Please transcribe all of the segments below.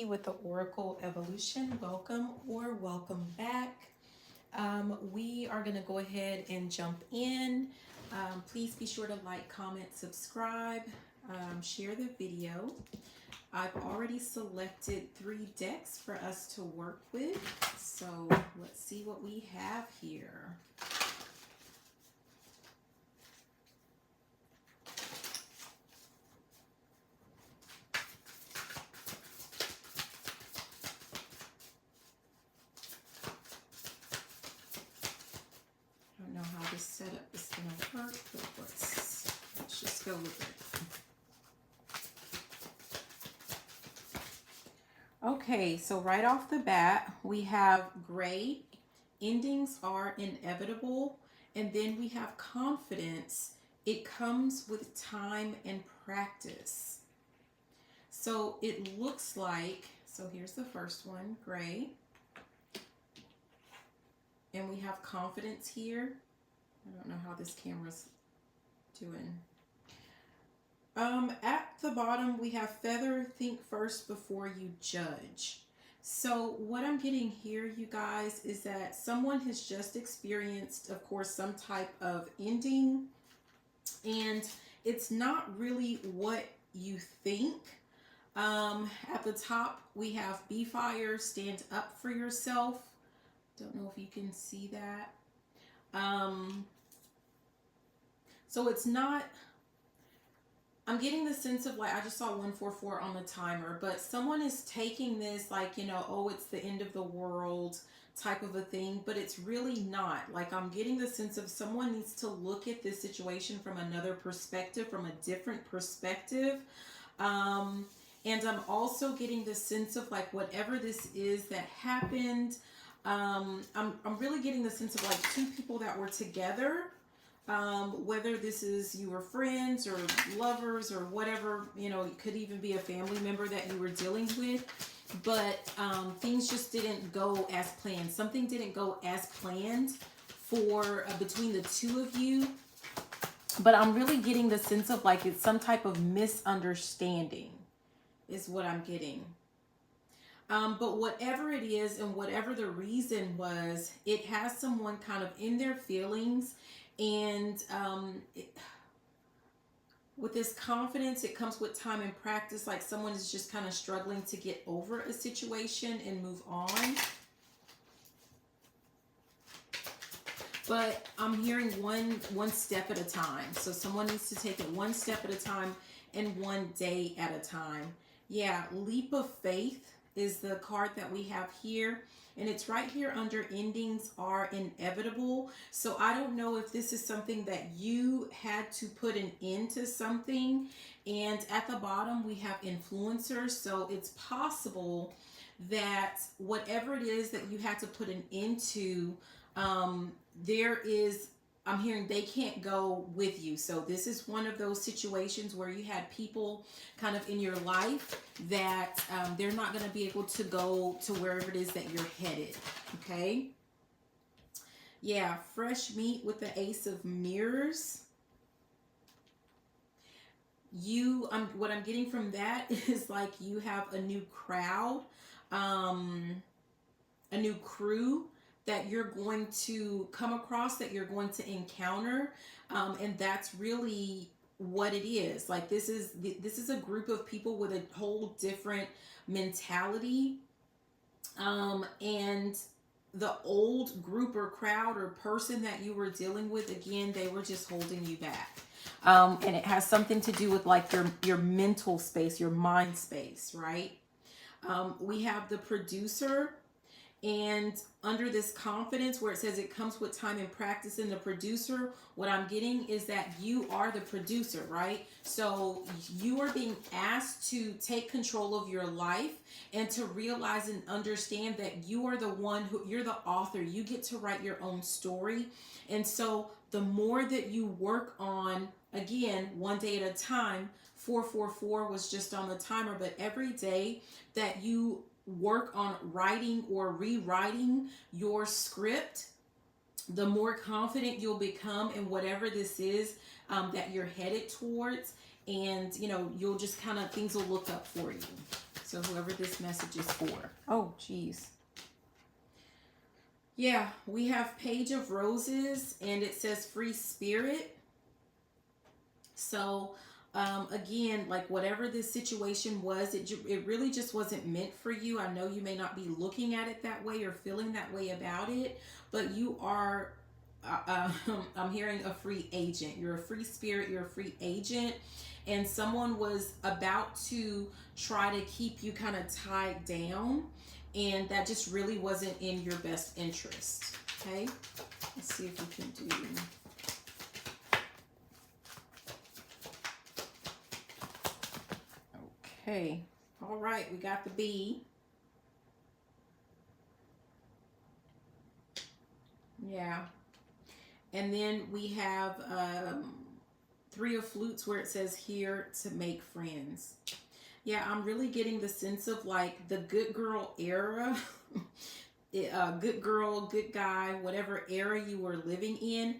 with the Oracle Evolution. Welcome or welcome back. We are going to go ahead and jump in. Please be sure to like, comment, subscribe, share the video. I've already selected 3 decks for us to work with. So let's see what we have here. I don't know how this setup is going to work, but let's just go with it. Okay, so right off the bat, we have gray. Endings are inevitable. And then we have confidence. It comes with time and practice. So it looks like, so here's the first one, gray. And we have confidence here. I don't know how this camera's doing. At the bottom, we have feather, think first before you judge. So what I'm getting here, you guys, is that someone has just experienced, of course, some type of ending. And it's not really what you think. At the top, we have be fire, stand up for yourself. Don't know if you can see that. So it's not, I'm getting the sense of like, I just saw 144 on the timer, but someone is taking this like, you know, oh, it's the end of the world type of a thing, but it's really not. Like, I'm getting the sense of someone needs to look at this situation from another perspective, from a different perspective. And I'm also getting the sense of like, whatever this is that happened, I'm really getting the sense of like 2 people that were together. Whether this is you were friends or lovers or whatever, you know, it could even be a family member that you were dealing with, but things just didn't go as planned. Something didn't go as planned for between the 2 of you, but I'm really getting the sense of like it's some type of misunderstanding is what I'm getting. But whatever it is and whatever the reason was, it has someone kind of in their feelings. And with this confidence, it comes with time and practice. Like someone is just kind of struggling to get over a situation and move on. But I'm hearing one step at a time. So someone needs to take it one step at a time and one day at a time. Yeah, leap of faith is the card that we have here. And it's right here under endings are inevitable. So I don't know if this is something that you had to put an end to something. And at the bottom, we have influencers. So it's possible that whatever it is that you had to put an end to, there is, I'm hearing they can't go with you. So this is one of those situations where you had people kind of in your life that they're not going to be able to go to wherever it is that you're headed. Okay. Yeah. Fresh meat with the Ace of Mirrors. What I'm getting from that is like you have a new crowd, a new crew that you're going to come across, that you're going to encounter, and that's really what it is. Like this is a group of people with a whole different mentality, and the old group or crowd or person that you were dealing with, again, they were just holding you back, and it has something to do with like your mental space, your mind space, right? We have the producer. And under this confidence where it says it comes with time and practice in the producer, what I'm getting is that you are the producer, right? So you are being asked to take control of your life and to realize and understand that you are the one you're the author. You get to write your own story. And so the more that you work on, again, one day at a time, 444 was just on the timer, but every day that you work on writing or rewriting your script, the more confident you'll become in whatever this is that you're headed towards. And, you know, you'll just kind of, things will look up for you. So whoever this message is for. Oh, geez. Yeah, we have Page of Roses, and it says free spirit. So, again, like whatever this situation was, it really just wasn't meant for you. I know you may not be looking at it that way or feeling that way about it, but you are, I'm hearing a free agent. You're a free spirit, you're a free agent, and someone was about to try to keep you kind of tied down, and that just really wasn't in your best interest. Okay, let's see if we can do. Okay, all right, we got the B. Yeah, and then we have Three of Flutes, where it says here to make friends. Yeah, I'm really getting the sense of like the good girl era, good girl, good guy, whatever era you were living in.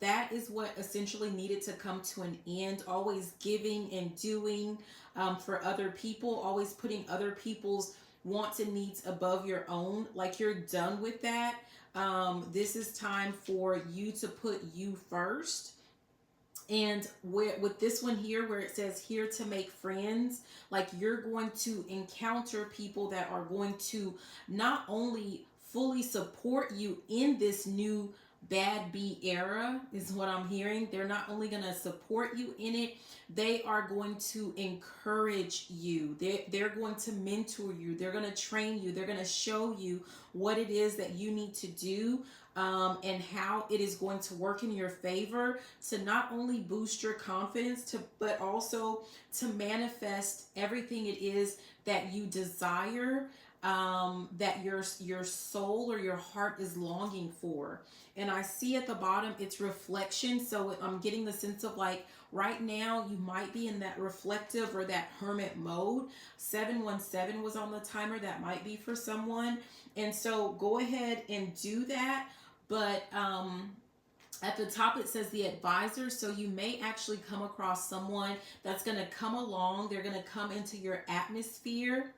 That is what essentially needed to come to an end. Always giving and doing for other people, always putting other people's wants and needs above your own. Like you're done with that. This is time for you to put you first. And with this one here, where it says here to make friends, like you're going to encounter people that are going to not only fully support you in this new bad B era, is what I'm hearing. They're not only going to support you in it, they are going to encourage you. They're going to mentor you. They're going to train you. They're going to show you what it is that you need to do, and how it is going to work in your favor to not only boost your confidence, but also to manifest everything it is that you desire, that your soul or your heart is longing for. And I see at the bottom, it's reflection. So I'm getting the sense of like right now you might be in that reflective or that hermit mode. 717 was on the timer. That might be for someone. And so go ahead and do that. But at the top it says the advisor, so you may actually come across someone that's going to come along. They're going to come into your atmosphere.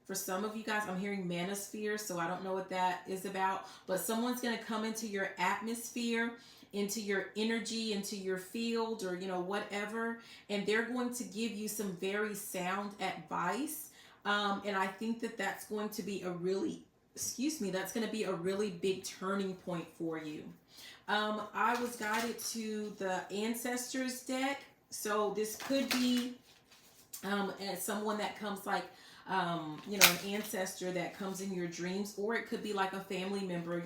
For some of you guys, I'm hearing manosphere, so I don't know what that is about, but someone's going to come into your atmosphere, into your energy, into your field, or whatever, and they're going to give you some very sound advice. And I think that that's going to be that's going to be a really big turning point for you. I was guided to the Ancestors deck. So this could be as someone that comes like, an ancestor that comes in your dreams, or it could be like a family member,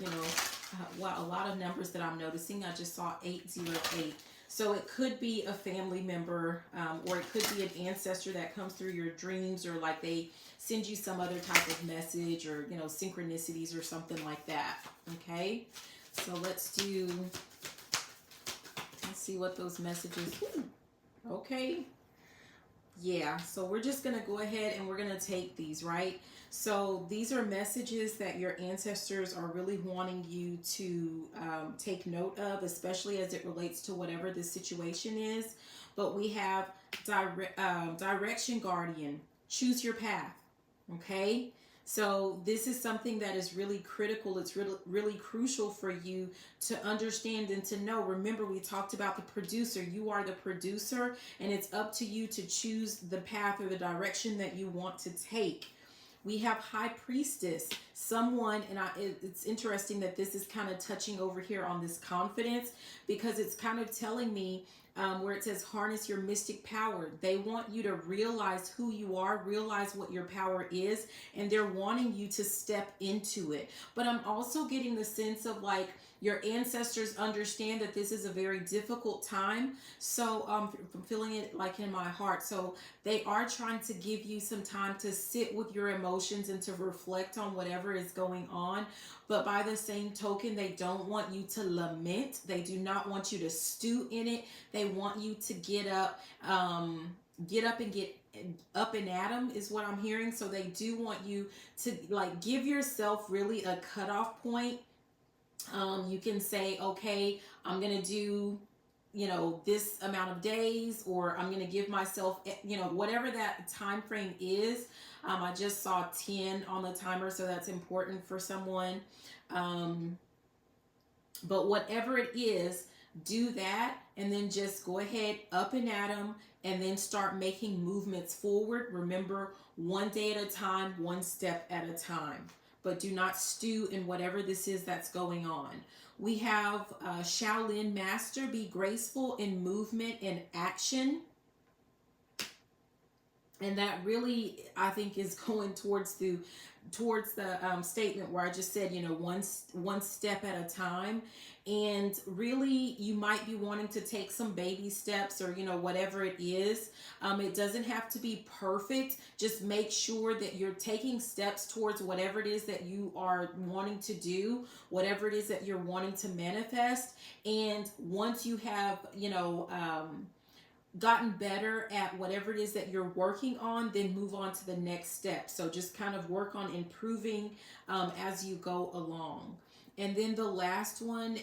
a lot of numbers that I'm noticing. I just saw 808. So it could be a family member, or it could be an ancestor that comes through your dreams, or like they send you some other type of message, or, synchronicities or something like that. Okay. So let's see what those messages. Okay. Yeah, so we're just going to go ahead and we're going to take these, right? So these are messages that your ancestors are really wanting you to take note of, especially as it relates to whatever the situation is. But we have direction guardian, choose your path, okay? So this is something that is really critical. It's really, really crucial for you to understand and to know. Remember, we talked about the producer. You are the producer, and it's up to you to choose the path or the direction that you want to take. We have High Priestess, someone, and it's interesting that this is kind of touching over here on this confidence, because it's kind of telling me where it says harness your mystic power. They want you to realize who you are, realize what your power is, and they're wanting you to step into it. But I'm also getting the sense of like your ancestors understand that this is a very difficult time. So I'm feeling it like in my heart. So they are trying to give you some time to sit with your emotions and to reflect on whatever is going on. But by the same token, they don't want you to lament. They do not want you to stew in it. They want you to get up and get up and at them is what I'm hearing. So they do want you to like give yourself really a cutoff point. You can say, okay, I'm going to do, you know, this amount of days, or I'm going to give myself, you know, whatever that time frame is. I just saw 10 on the timer, so that's important for someone. But whatever it is, do that, and then just go ahead up and at them, and then start making movements forward. Remember, one day at a time, one step at a time. But do not stew in whatever this is that's going on. We have Shaolin Master, be graceful in movement and action. And that really, I think, is going towards the statement where I just said, you know, one step at a time. And really, you might be wanting to take some baby steps, or, you know, whatever it is. It doesn't have to be perfect. Just make sure that you're taking steps towards whatever it is that you are wanting to do, whatever it is that you're wanting to manifest. And once you have, you know, gotten better at whatever it is that you're working on, then move on to the next step. So just kind of work on improving as you go along. And then the last one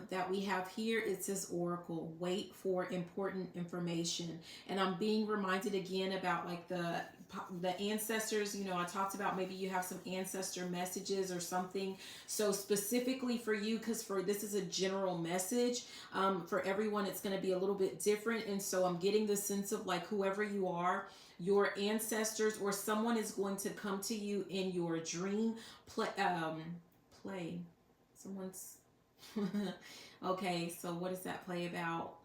that we have here, it says Oracle, wait for important information. And I'm being reminded again about like the ancestors. You know, I talked about maybe you have some ancestor messages or something. So specifically for you, because for this is a general message, for everyone it's going to be a little bit different. And so I'm getting the sense of like whoever you are, your ancestors or someone is going to come to you in your dream play. Someone's okay, so what is that play about?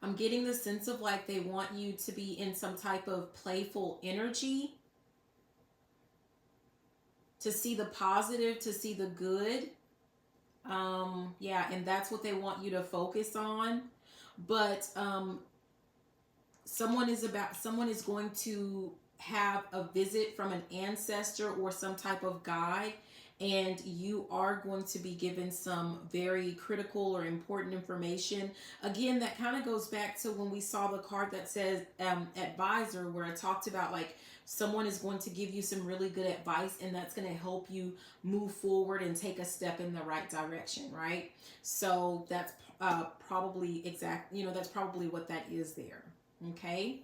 I'm getting the sense of like they want you to be in some type of playful energy, to see the positive, to see the good. Yeah, and that's what they want you to focus on. But someone is going to have a visit from an ancestor or some type of guide, and you are going to be given some very critical or important information. Again, that kind of goes back to when we saw the card that says advisor, where I talked about like someone is going to give you some really good advice, and that's going to help you move forward and take a step in the right direction, right? So that's probably that's probably what that is there. Okay.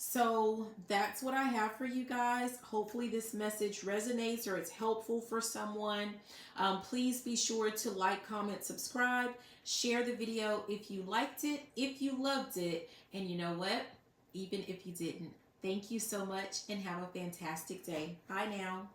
So that's what I have for you guys. Hopefully this message resonates or it's helpful for someone. Please be sure to like, comment, subscribe, share the video if you liked it, if you loved it, and you know what? Even if you didn't. Thank you so much and have a fantastic day. Bye now.